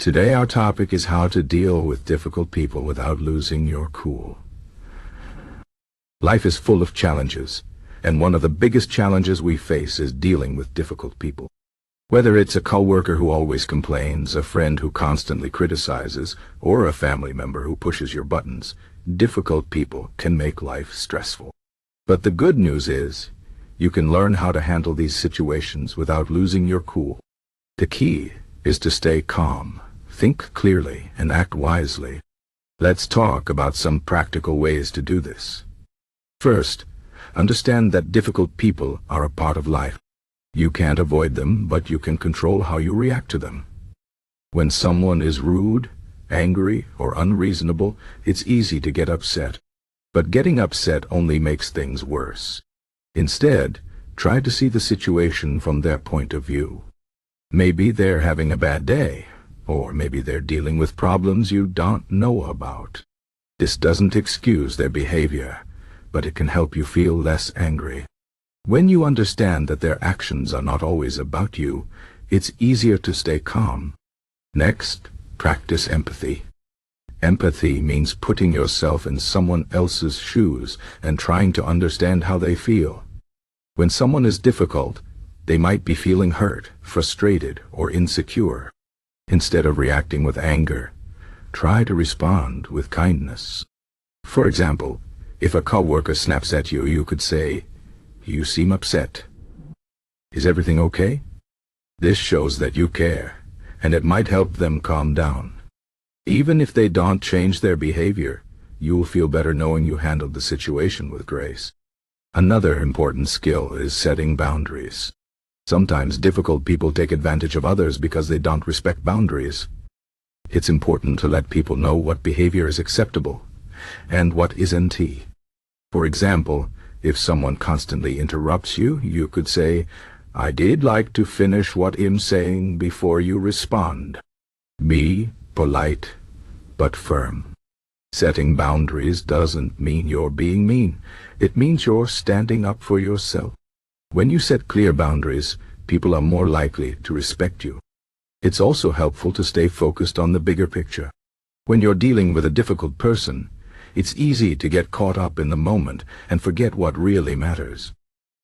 Today our topic is how to deal with difficult people without losing your cool. Life is full of challenges, and one of the biggest challenges we face is dealing with difficult people. Whether it's a coworker who always complains, a friend who constantly criticizes, or a family member who pushes your buttons, difficult people can make life stressful. But the good news is, you can learn how to handle these situations without losing your cool. The key is to stay calm, think clearly, and act wisely. Let's talk about some practical ways to do this. First, understand that difficult people are a part of life. You can't avoid them, but you can control how you react to them. When someone is rude, angry, or unreasonable, it's easy to get upset. But getting upset only makes things worse. Instead, try to see the situation from their point of view. Maybe they're having a bad day, or maybe they're dealing with problems you don't know about. This doesn't excuse their behavior, but it can help you feel less angry. When you understand that their actions are not always about you, it's easier to stay calm. Next, practice empathy. Empathy means putting yourself in someone else's shoes and trying to understand how they feel. When someone is difficult, they might be feeling hurt, frustrated, or insecure. Instead of reacting with anger, try to respond with kindness. For example, if a coworker snaps at you, you could say, "You seem upset. Is everything okay?" This shows that you care, and it might help them calm down. Even if they don't change their behavior, you'll feel better knowing you handled the situation with grace. Another important skill is setting boundaries. Sometimes difficult people take advantage of others because they don't respect boundaries. It's important to let people know what behavior is acceptable and what isn't. For example, if someone constantly interrupts you, you could say, "I did like to finish what I'm saying before you respond." Be polite, but firm. Setting boundaries doesn't mean you're being mean. It means you're standing up for yourself. When you set clear boundaries, people are more likely to respect you. It's also helpful to stay focused on the bigger picture. When you're dealing with a difficult person, it's easy to get caught up in the moment and forget what really matters.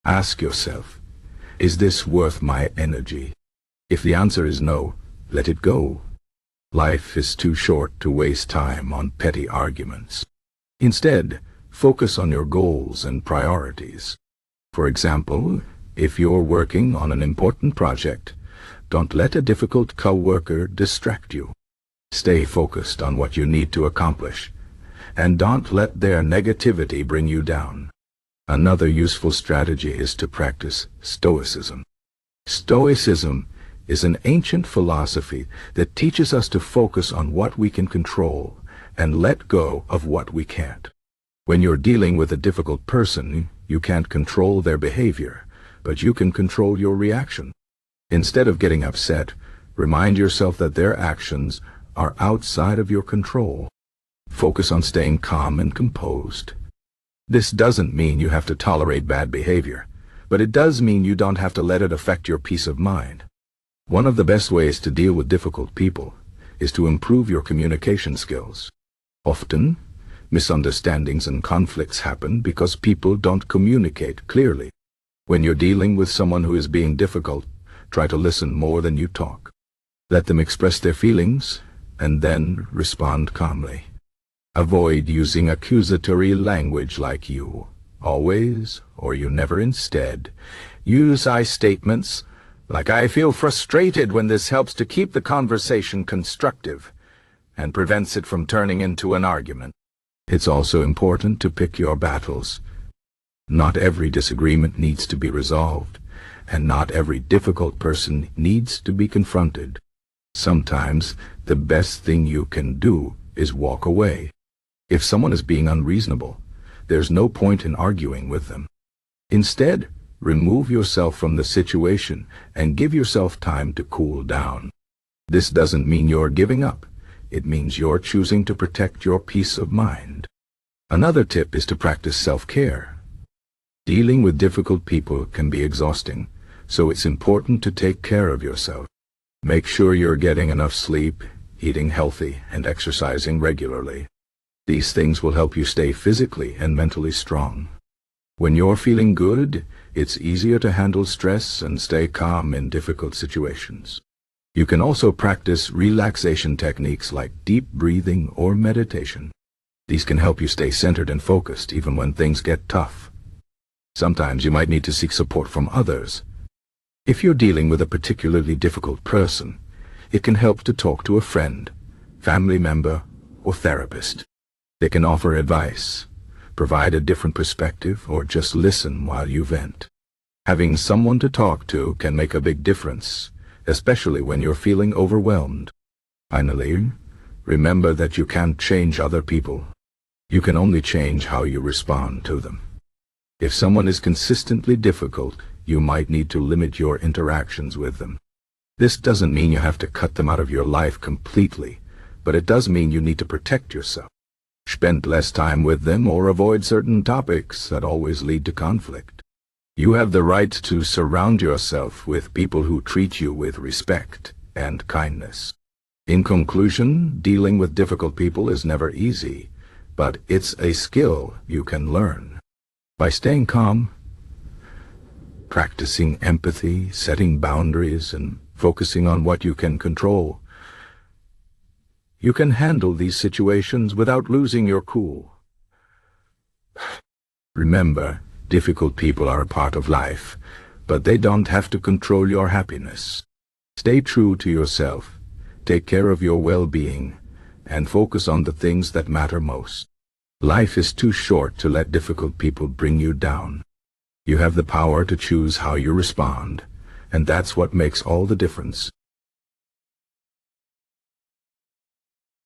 Ask yourself, is this worth my energy? If the answer is no, let it go. Life is too short to waste time on petty arguments. Instead, focus on your goals and priorities. For example, if you're working on an important project, don't let a difficult coworker distract you. Stay focused on what you need to accomplish, and don't let their negativity bring you down. Another useful strategy is to practice Stoicism. Stoicism is an ancient philosophy that teaches us to focus on what we can control and let go of what we can't. When you're dealing with a difficult person, you can't control their behavior, but you can control your reaction. Instead of getting upset, remind yourself that their actions are outside of your control. Focus on staying calm and composed. This doesn't mean you have to tolerate bad behavior, but it does mean you don't have to let it affect your peace of mind. One of the best ways to deal with difficult people is to improve your communication skills. Often, misunderstandings and conflicts happen because people don't communicate clearly. When you're dealing with someone who is being difficult, try to listen more than you talk. Let them express their feelings, and then respond calmly. Avoid using accusatory language like "you," "always," or "you never." Instead, use "I" statements like "I feel frustrated," when this helps to keep the conversation constructive and prevents it from turning into an argument. It's also important to pick your battles. Not every disagreement needs to be resolved, and not every difficult person needs to be confronted. Sometimes the best thing you can do is walk away. If someone is being unreasonable, there's no point in arguing with them. Instead, remove yourself from the situation and give yourself time to cool down. This doesn't mean you're giving up. It means you're choosing to protect your peace of mind. Another tip is to practice self-care. Dealing with difficult people can be exhausting, so it's important to take care of yourself. Make sure you're getting enough sleep, eating healthy, and exercising regularly. These things will help you stay physically and mentally strong. When you're feeling good, it's easier to handle stress and stay calm in difficult situations. You can also practice relaxation techniques like deep breathing or meditation. These can help you stay centered and focused even when things get tough. Sometimes you might need to seek support from others. If you're dealing with a particularly difficult person, it can help to talk to a friend, family member, or therapist. They can offer advice, provide a different perspective, or just listen while you vent. Having someone to talk to can make a big difference, especially when you're feeling overwhelmed. Finally, remember that you can't change other people. You can only change how you respond to them. If someone is consistently difficult, you might need to limit your interactions with them. This doesn't mean you have to cut them out of your life completely, but it does mean you need to protect yourself. Spend less time with them or avoid certain topics that always lead to conflict. You have the right to surround yourself with people who treat you with respect and kindness. In conclusion, dealing with difficult people is never easy, but it's a skill you can learn. By staying calm, practicing empathy, setting boundaries, and focusing on what you can control, you can handle these situations without losing your cool. Remember, difficult people are a part of life, but they don't have to control your happiness. Stay true to yourself, take care of your well-being, and focus on the things that matter most. Life is too short to let difficult people bring you down. You have the power to choose how you respond, and that's what makes all the difference.